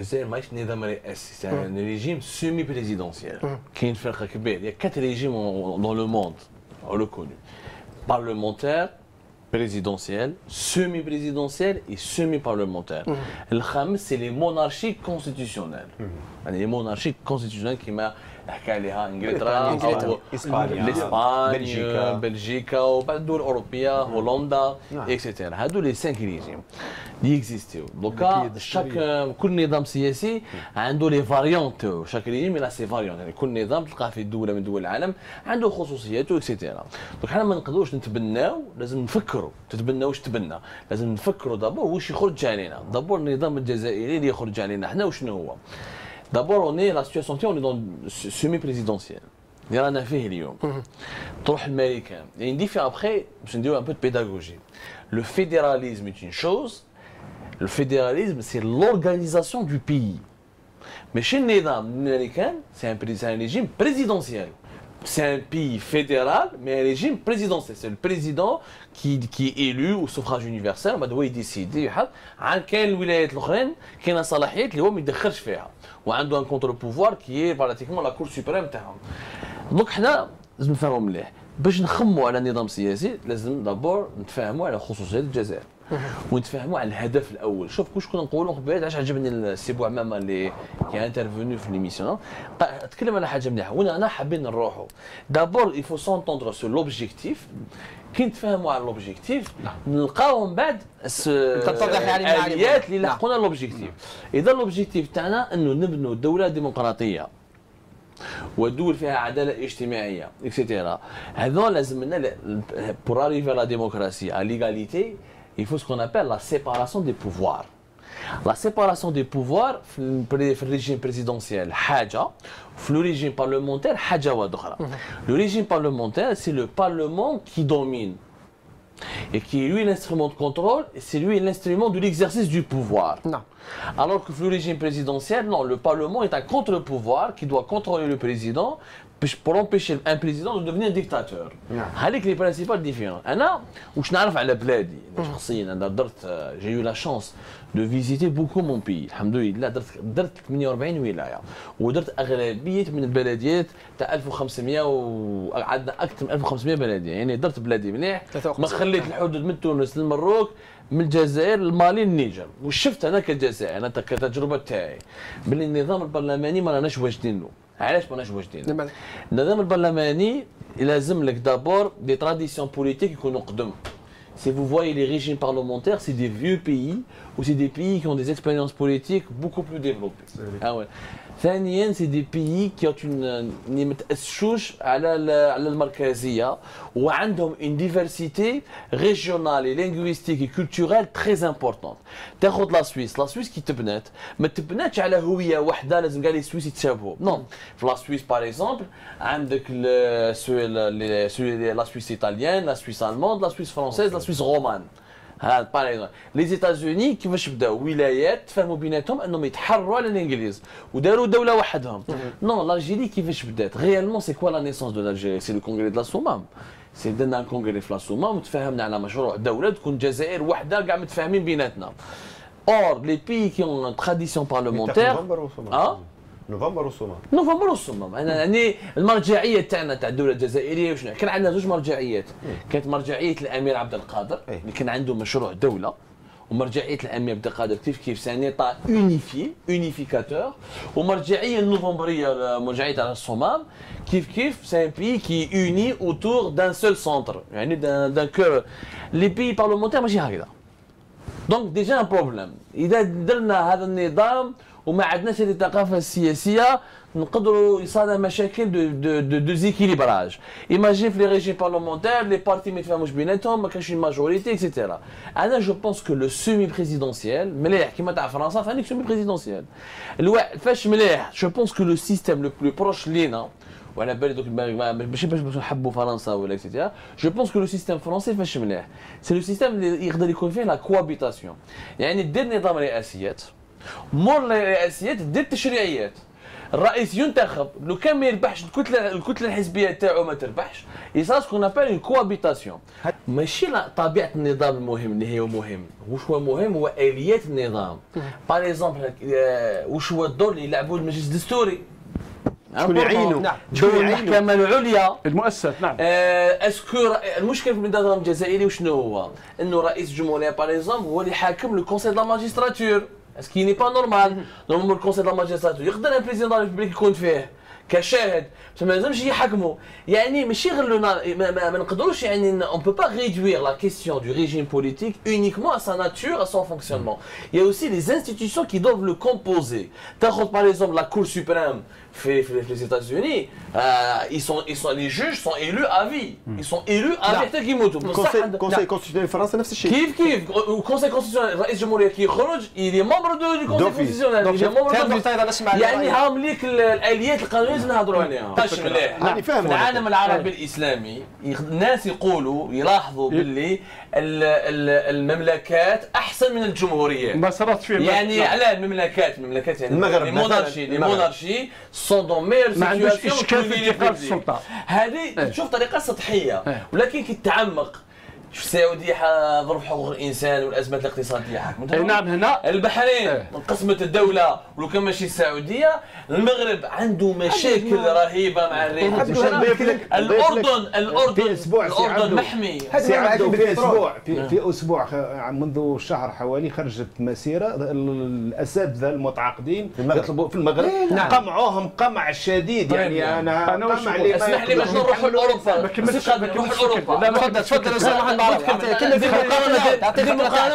الجزائر ماهيش نظام رئاسي، سي ان ريجيم سيمي بريزيدونسيال. كاين فرق كبير، il y a 4 régimes dans le monde reconnus. Parlementaire, présidentiel, semi-présidentiel et semi-parlementaire. الخامس c'est les monarchies constitutionnelles. يعني les monarchies constitutionnelles كيما حكى عليها انجلترا او اسبانيا بلجيكا وبعض الدول الاوروبيه هولندا اكسيتيرا. هادو لي 5 ريجيم اللي اكزيستيو دوكا. شاك كل نظام سياسي عنده لي فاريونت تاعو، شاك ريجيم لا سي فاريونت، يعني كل نظام تلقاه في دوله من دول العالم عنده خصوصياته اكسيتيرا. دونك حنا ما نقدروش نتبناو، لازم نفكروا. تتبنى واش تبنى، لازم نفكروا دابور واش يخرج علينا. دابور النظام الجزائري اللي يخرج علينا حنا وشنو هو. D'abord, la situation, on est dans le semi-présidentiel. Il y en a fait اليوم. تروح الامريكان. Il y a une différence après, je vais dire un peu de pédagogie. Le fédéralisme est une chose. Le fédéralisme, c'est l'organisation du pays. Mais chez le nizam américain, c'est un régime présidentiel. C'est un pays fédéral, mais un régime présidentiel. C'est le président qui est élu au suffrage universel. بعد هو يديسيدي يحط عن كاين الولايات الاخرين كاين صلاحيات اللي هو ما يدخلش فيها. وعنده ان كونتر بوفوار كي اي براتيكمون لا كور سوبريم تاعهم. دونك حنا لازم نفهموا مليح باش نخموا على نظام سياسي لازم دابور نتفاهموا على خصوصيات الجزائر ونتفاهموا على الهدف الاول. شوف كوش كنا نقولوا قبيله علاش عجبني السي بوعمامه اللي كي انترفوني في ليميسيون تكلم على حاجه مليحه وين انا حابين نروحوا. دابور il faut s'entendre sur l'objectif. كي نتفاهموا على لوبجيكتيف نلقاو من بعد الاليات اللي يلحقونا لوبجيكتيف. اذا لوبجيكتيف تاعنا انه نبنوا دوله ديمقراطيه ودول فيها عداله اجتماعيه اكسيتيرا. هذول لازم لنا pour arriver à la démocratie à l'égalité il faut ce qu'on appelle la séparation des pouvoirs. La séparation des pouvoirs في الريجيم بريزيدونسيال حاجه في le régime parlementaire حاجه واحده. Le régime parlementaire c'est le parlement qui domine et qui est lui l'instrument de contrôle et c'est lui l'instrument de l'exercice du pouvoir. Non. Alors que le régime présidentiel, non, le parlement est un contre-pouvoir qui doit contrôler le président pour empêcher un président de devenir dictateur. هذيك les principales différences. أنا واش نعرف على بلادي شخصيا أنا درت j'ai eu la chance de visiter beaucoup mon pays. الحمد لله درت 48 ولاية ودرت أغلبية من البلديات تاع 1500 وعندنا أكثر من 1500 بلدية. يعني درت بلادي مليح ما خليت الحدود من تونس للمروك من الجزائر المالي النيجر. وشفت انا كجزائر انا كتجربه تاعي باللي النظام البرلماني ما راناش واجدين له. علاش ما راناش واجدين؟ النظام البرلماني لازم لك دابور دي تراديسيون بوليتيك يكونوا قدم. Si vous voyez les régimes parlementaires, c'est des vieux pays ou c'est des pays qui ont des expériences politiques beaucoup plus développées. Ah ouais. ثانيا c'est des pays qui ont une متأسسوش على المركزية وعندهم une diversité régionale et linguistique et culturelle très importante. تاخذ لا سويس كي تبنات ما تبناتش على هوية واحدة لازم كاع لي سويس يتشابهوا. نو في لا سويس باغ اكزومبل عندك لا سويس ايطاليان، لا سويس الماند، لا سويس فرونسيز، لا سويس رومان. هذا باغ اكزومبل لي زيتازوني كيفاش بداو ولايات تفهموا بيناتهم انهم يتحرروا على الانجليز وداروا دوله وحدهم. نو الجيري كيفاش بدات غيالمون سي كوا لا نيسونس دو الجيري سي لو كونغري دو لا سومام. سي درنا ان كونغري في لا سومام وتفاهمنا على مشروع دوله تكون جزائر وحده كاع متفاهمين بيناتنا. اور لي بيي كي اون تراديسيون بارلمونتير نوفمبر والصمام. يعني المرجعيه تاعنا تاع الدوله الجزائريه وشنو كان عندنا زوج مرجعيات. كانت مرجعيه الامير عبد القادر اللي كان عنده مشروع دوله ومرجعيه الامير عبد القادر كيف سانيطا يونيفيكاتور ومرجعيه النوفمبريه مرجعيه على الصمام كيف سان بي كي يوني اوتور دان سول سونتر يعني دان كور. لي بي بارلمونتير ماشي هكذا. دونك ديجا ان بروبليم اذا درنا هذا النظام وما عندناش هذه الثقافه السياسيه نقدروا يصير مشاكل دو ديزيكيليبراج. ايماجين في لي ريجيم بارلمونتير لي بارتي ما يتفاهموش بيناتهم ما كانش ماجوريتي اكسيتيرا. انا جو بونس كو لو سيمي بريزيدونسيال مليح كيما تاع فرنسا فانيك سيمي بريزيدونسيال فاش مليح. جو بونس كو لو سيستيم لو بلو بروش لينا وعلى بالي دوك ماشي باش نحبوا فرنسا ولا اكسيتيرا. جو بونس كو لو سيستيم فرونسي فاش مليح سي لو سيستيم اللي يقدر يكون فيه لا كوابيتاسيون. يعني دير نظام رئاسيات مور الرئاسيات دير تشريعيات. الرئيس ينتخب لو كان ما يربحش الكتله الحزبيه تاعو ما تربحش يصير سكون ابل اون كوابيتاسيون. ماشي طبيعه النظام المهم اللي هو مهم، واش هو مهم هو اليات النظام. باغ اكزومبل واش هو الدور اللي يلعبوه المجلس الدستوري، شكون يعينوا؟ نعم. دور المحكمه العليا، المؤسسات. نعم. اسكو المشكل في النظام الجزائري وشنو هو؟ انه رئيس الجمهوريه باغ اكزومبل هو اللي حاكم لو كونسيل دو ماجستراتور، اسكي ني با نورمال. نورمال الكونسيل دو ماجستراتور يقدر البريزيدون دو ريبوبليك يكون فيه كشاهد، بس ما لازمش يحكموا. يعني ماشي غير ما نقدروش يعني on peut pas réduire la question du régime politique uniquement à sa nature, à son fonctionnement. Il y a aussi les institutions qui doivent le composer. تاخذ par exemple la Cour suprême في les États-Unis, les juges sont élus à vie. Ils sont élus à vie حتى كيموتوا. الكونسيل كونستيتيونيل في فرنسا نفس الشيء. كيف الكونسيل كونستيتيونيل رئيس الجمهوريه كي يخرج il est membre du conseil constitutionnel. يعني هام ليك الاليات القانونيه لازم نهضروا عليها. مليح. في العالم العربي الاسلامي الناس يقولوا يلاحظوا باللي المملكات احسن من الجمهوريات. ما صارت فيه يعني على المملكات يعني المونارشي سون دون مير ما عندوش سيتواسيون اشكال في انتقال السلطه. هذه تشوف طريقه سطحيه، ولكن كي تتعمق شوف السعوديه ظروف حقوق الانسان والازمات الاقتصاديه حكمتها. نعم. هنا البحرين انقسمت الدوله ولو كان ماشي السعوديه. المغرب عنده مشاكل رهيبه مع الريح. الاردن محمي. في اسبوع منذ شهر حوالي خرجت مسيره الاساتذه المتعاقدين يطلبوا في المغرب قمعوهم قمع شديد. يعني انا قمع اللي اسمح لي باش نروح لاوروبا. ما كملتش نروح لاوروبا. لا تفضل استاذ مقارنة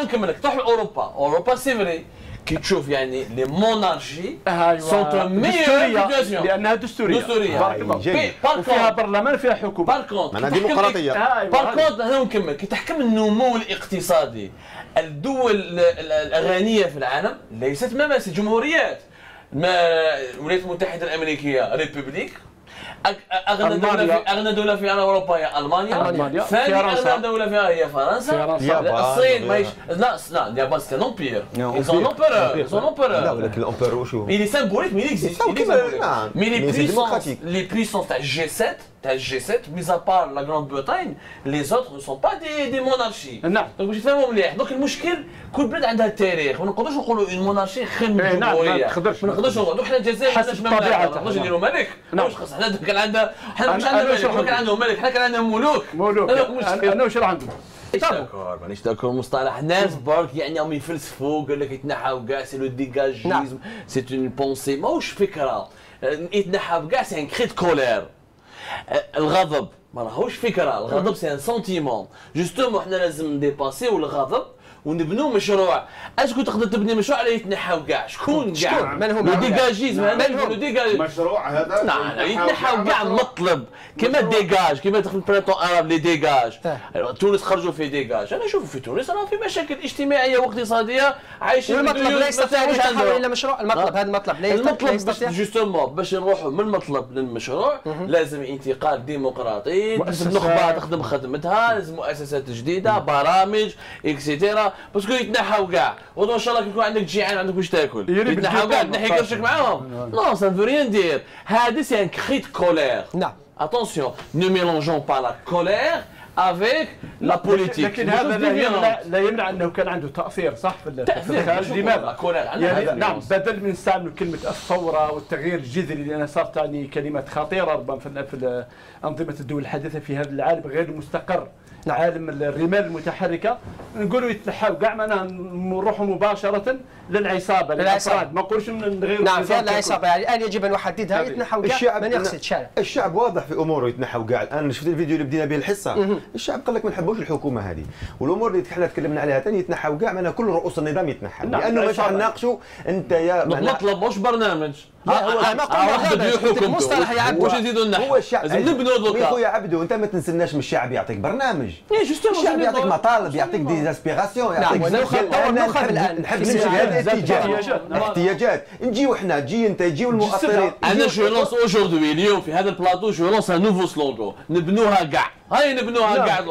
نكمل لك. تروح لاوروبا، اوروبا سي فري كي تشوف يعني لي مونارشي سون ميور لانها دستوريه. وفيها برلمان فيها حكومه. معناها ديمقراطيه. باركونت هنا نكمل كي تحكم النمو الاقتصادي. الدول الغنيه في العالم ليست مماسك جمهوريات. الولايات المتحده الامريكيه ريبوبليك. اغنى دوله في اوروبا هي المانيا. ثاني اغنى دوله فيها هي فرنسا. الصين ماهيش. لا اليابان سي ان امبير. ايزون امبيرور. لا ولكن الامبيرور وشو؟ Il est symbolique mais il existe. Mais les puissances تاع G7 mis à part la Grande-Bretagne, les autres ne sont pas des monarchies. نعم. دونك باش تفهموا مليح. دونك المشكل كل بلاد عندها التاريخ، ما نقدروش نقولوا اون مونارشي خير من الجمهوريه. ما نقدروش نقولوا حنا الجزائر ما عندناش مملكه، ما نقدروش نديروا ملك. واش خاص حنا كان عندنا حنا مش عندنا ملك، كان عندهم ملك، حنا كان عندنا ملوك. انا واش راه عندهم؟ مانيش داكور مصطلح ناس برك يعني هم يفلسفوا قال لك يتنحاو كاع سي لو ديجاجيزم سي اون بونسي ماهوش فكره. يتنحاو كاع سي ان كري دو كولير. الغضب ما راهوش فكره، الغضب سي ان سونتيمون. جوستومون حنا لازم نديباسيو الغضب ونبنوا مشروع. اسكو تقدر تبني مشروع على يتنحاو كاع؟ شكون كاع؟ من هم؟ الديجاجيزم هذا مشروع هذا. نعم يتنحاو كاع مطلب كيما ديجاج، كيما دخل بريتون اراب لي ديجاج. تونس خرجوا في ديجاج. انا نشوف في تونس راه في مشاكل اجتماعيه واقتصاديه عايشين. المطلب لا يستطيع ان يتحول الى مشروع. المطلب هذا المطلب لا يستطيع. جوستومون باش نروحوا من المطلب للمشروع لازم انتقال ديمقراطي، لازم النخبه تخدم خدمتها، لازم مؤسسات جديده، برامج اكسيتيرا. باسكو يتنحاو كاع وضو ان شاء الله كيكون عندك جيعان عندك واش تاكل يتنحاو كاع تنحي كرشك معاهم. نو سا نفو ريان دير. هذا سي ان كري دو كولير. نعم اتونسيون نو ميلونجون با لا كولير افيك لا بوليتيك. لكن هذا لا يمنع انه كان عنده تاثير صح في الخارج. لماذا؟ يعني نعم بدل من نستعمل كلمه الثوره والتغيير الجذري لانها صارت يعني كلمات خطيره ربما في انظمه الدول الحديثه في هذا العالم غير المستقر. عالم الرمال المتحركه نقولوا يتنحاو كاع معناها نروحوا مباشره للعصابه للافراد ما نقولوش نغيروا. نعم في العصابه يعني الان يجب ان نحددها. يتنحوا كاع من يقصد الشارع. الشعب واضح في اموره يتنحوا كاع. انا شفت الفيديو اللي بدينا به الحصه. الشعب قال لك ما نحبوش الحكومه هذه والامور اللي احنا تكلمنا عليها ثاني يتنحوا كاع معناها كل رؤوس النظام يتنحوا. لانه مش نناقشوا انت يا مطلب مش برنامج. مصطلح يا عبدو واش نزيدوا النحو. هو الشعب لازم نبنوا دوكا. خويا عبدو انت ما تنسناش من الشعب يعطيك برنامج. الشعب يعطيك مطالب يعطيك دي اسبيراسيون يعطيك نحب نمشي بهذا الاتجاه. احتياجات نجيو احنا تجي انت تجيو المؤطرين. انا جو لونس اوجوردي اليوم في هذا البلاطو جو لونس ان نوفو سلوغون نبنوها كاع. هاي نبنوها كاع.